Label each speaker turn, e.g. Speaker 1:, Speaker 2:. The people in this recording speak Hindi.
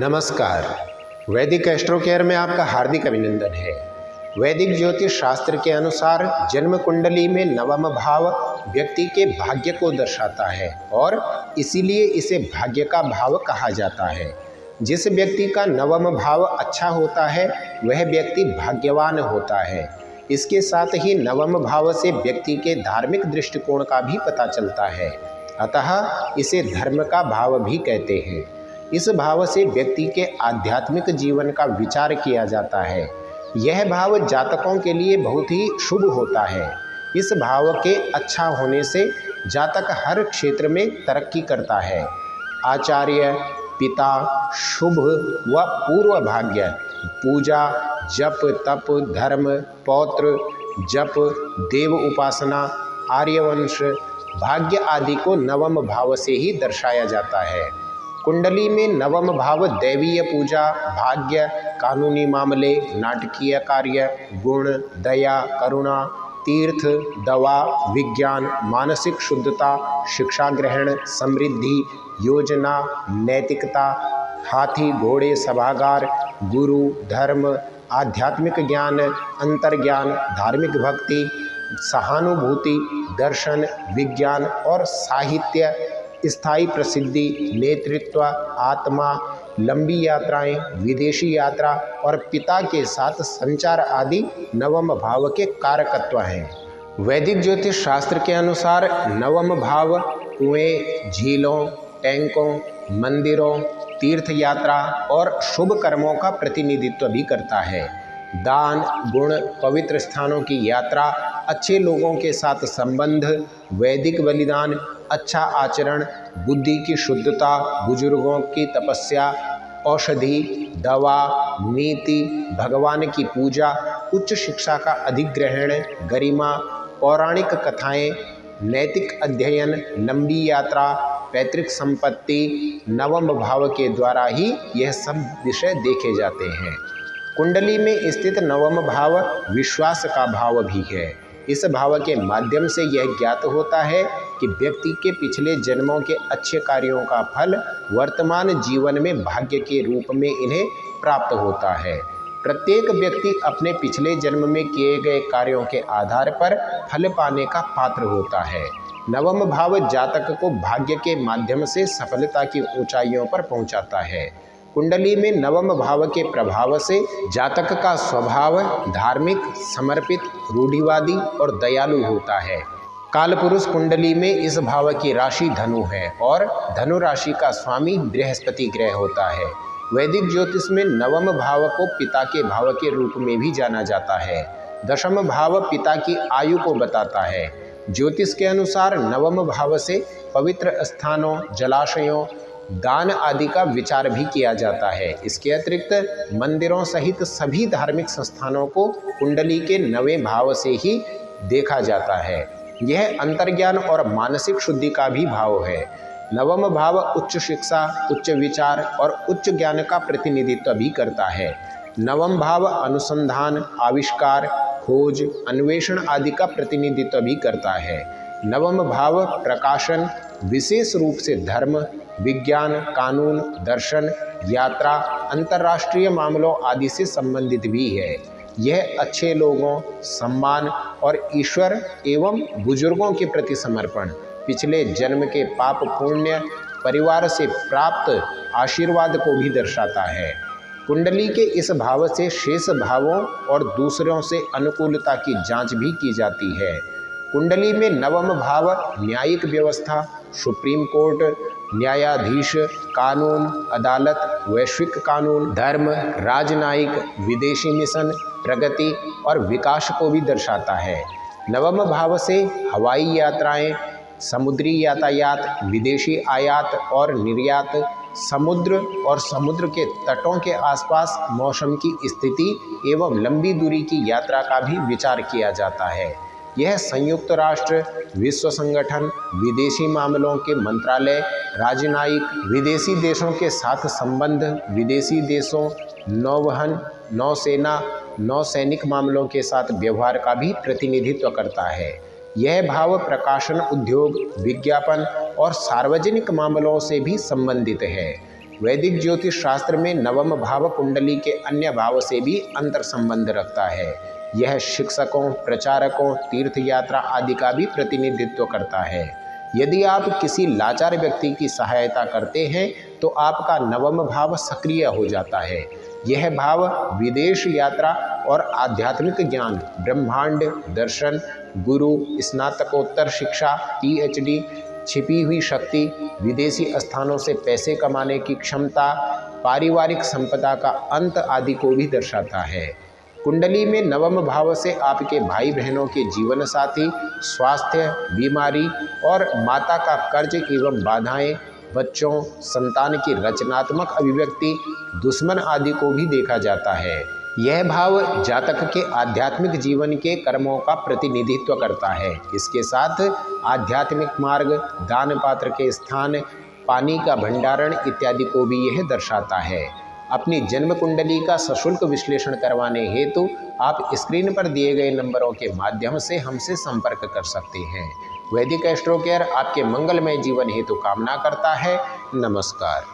Speaker 1: नमस्कार। वैदिक एस्ट्रो केयर में आपका हार्दिक अभिनंदन है। वैदिक ज्योतिष शास्त्र के अनुसार जन्म कुंडली में नवम भाव व्यक्ति के भाग्य को दर्शाता है और इसीलिए इसे भाग्य का भाव कहा जाता है। जिस व्यक्ति का नवम भाव अच्छा होता है वह व्यक्ति भाग्यवान होता है। इसके साथ ही नवम भाव से व्यक्ति के धार्मिक दृष्टिकोण का भी पता चलता है, अतः इसे धर्म का भाव भी कहते हैं। इस भाव से व्यक्ति के आध्यात्मिक जीवन का विचार किया जाता है। यह भाव जातकों के लिए बहुत ही शुभ होता है। इस भाव के अच्छा होने से जातक हर क्षेत्र में तरक्की करता है। आचार्य, पिता, शुभ व पूर्व भाग्य, पूजा, जप, तप, धर्म, पौत्र, जप, देव उपासना, आर्यवंश, भाग्य आदि को नवम भाव से ही दर्शाया जाता है। कुंडली में नवम भाव दैवीय पूजा, भाग्य, कानूनी मामले, नाटकीय कार्य, गुण, दया, करुणा, तीर्थ, दवा, विज्ञान, मानसिक शुद्धता, शिक्षा ग्रहण, समृद्धि, योजना, नैतिकता, हाथी घोड़े सभागार, गुरु, धर्म, आध्यात्मिक ज्ञान, अंतर्ज्ञान, धार्मिक भक्ति, सहानुभूति, दर्शन, विज्ञान और साहित्य, स्थायी प्रसिद्धि, नेतृत्व, आत्मा, लंबी यात्राएं, विदेशी यात्रा और पिता के साथ संचार आदि नवम भाव के कारकत्व हैं। वैदिक ज्योतिष शास्त्र के अनुसार नवम भाव कुएं, झीलों, टैंकों, मंदिरों, तीर्थ यात्रा और शुभ कर्मों का प्रतिनिधित्व भी करता है। दान, गुण, पवित्र स्थानों की यात्रा, अच्छे लोगों के साथ संबंध, वैदिक बलिदान, अच्छा आचरण, बुद्धि की शुद्धता, बुजुर्गों की तपस्या, औषधि, दवा, नीति, भगवान की पूजा, उच्च शिक्षा का अधिग्रहण, गरिमा, पौराणिक कथाएं, नैतिक अध्ययन, लंबी यात्रा, पैतृक संपत्ति, नवम भाव के द्वारा ही यह सब विषय देखे जाते हैं। कुंडली में स्थित नवम भाव विश्वास का भाव भी है। इस भाव के माध्यम से यह ज्ञात होता है कि व्यक्ति के पिछले जन्मों के अच्छे कार्यों का फल वर्तमान जीवन में भाग्य के रूप में इन्हें प्राप्त होता है। प्रत्येक व्यक्ति अपने पिछले जन्म में किए गए कार्यों के आधार पर फल पाने का पात्र होता है। नवम भाव जातक को भाग्य के माध्यम से सफलता की ऊंचाइयों पर पहुंचाता है। कुंडली में नवम भाव के प्रभाव से जातक का स्वभाव धार्मिक, समर्पित, रूढ़िवादी और दयालु होता है। कालपुरुष कुंडली में इस भाव की राशि धनु है और धनु राशि का स्वामी बृहस्पति ग्रह होता है। वैदिक ज्योतिष में नवम भाव को पिता के भाव के रूप में भी जाना जाता है। दशम भाव पिता की आयु को बताता है। ज्योतिष के अनुसार नवम भाव से पवित्र स्थानों, जलाशयों, दान आदि का विचार भी किया जाता है। इसके अतिरिक्त मंदिरों सहित सभी धार्मिक संस्थानों को कुंडली के नवें भाव से ही देखा जाता है। यह अंतर्ज्ञान और मानसिक शुद्धि का भी भाव है। नवम भाव उच्च शिक्षा, उच्च विचार और उच्च ज्ञान का प्रतिनिधित्व भी करता है। नवम भाव अनुसंधान, आविष्कार, खोज, अन्वेषण आदि का प्रतिनिधित्व भी करता है। नवम भाव प्रकाशन, विशेष रूप से धर्म, विज्ञान, कानून, दर्शन, यात्रा, अंतर्राष्ट्रीय मामलों आदि से संबंधित भी है। यह अच्छे लोगों, सम्मान और ईश्वर एवं बुजुर्गों के प्रति समर्पण, पिछले जन्म के पाप पुण्य, परिवार से प्राप्त आशीर्वाद को भी दर्शाता है। कुंडली के इस भाव से शेष भावों और दूसरों से अनुकूलता की जांच भी की जाती है। कुंडली में नवम भाव न्यायिक व्यवस्था, सुप्रीम कोर्ट, न्यायाधीश, कानून, अदालत, वैश्विक कानून, धर्म, राजनयिक, विदेशी मिशन, प्रगति और विकास को भी दर्शाता है। नवम भाव से हवाई यात्राएं, समुद्री यातायात, विदेशी आयात और निर्यात, समुद्र और समुद्र के तटों के आसपास मौसम की स्थिति एवं लंबी दूरी की यात्रा का भी विचार किया जाता है। यह संयुक्त राष्ट्र, विश्व संगठन, विदेशी मामलों के मंत्रालय, राजनयिक, विदेशी देशों के साथ संबंध, विदेशी देशों, नौवहन, नौसेना, नौसैनिक मामलों के साथ व्यवहार का भी प्रतिनिधित्व करता है। यह भाव प्रकाशन उद्योग, विज्ञापन और सार्वजनिक मामलों से भी संबंधित है। वैदिक ज्योतिष शास्त्र में नवम भाव कुंडली के अन्य भाव से भी अंतर संबंध रखता है। यह शिक्षकों, प्रचारकों, तीर्थ यात्रा आदि का भी प्रतिनिधित्व करता है। यदि आप किसी लाचार व्यक्ति की सहायता करते हैं तो आपका नवम भाव सक्रिय हो जाता है। यह भाव विदेश यात्रा और आध्यात्मिक ज्ञान, ब्रह्मांड दर्शन, गुरु, स्नातकोत्तर शिक्षा, PhD, छिपी हुई शक्ति, विदेशी स्थानों से पैसे कमाने की क्षमता, पारिवारिक संपदा का अंत आदि को भी दर्शाता है। कुंडली में नवम भाव से आपके भाई बहनों के जीवन साथी, स्वास्थ्य, बीमारी और माता का कर्ज एवं बाधाएं, बच्चों, संतान की रचनात्मक अभिव्यक्ति, दुश्मन आदि को भी देखा जाता है। यह भाव जातक के आध्यात्मिक जीवन के कर्मों का प्रतिनिधित्व करता है। इसके साथ आध्यात्मिक मार्ग, दान पात्र के स्थान, पानी का भंडारण इत्यादि को भी यह दर्शाता है। अपनी जन्म कुंडली का सशुल्क विश्लेषण करवाने हेतु आप स्क्रीन पर दिए गए नंबरों के माध्यम से हमसे संपर्क कर सकते हैं। वैदिक एस्ट्रो केयर आपके मंगलमय जीवन हेतु कामना करता है। नमस्कार।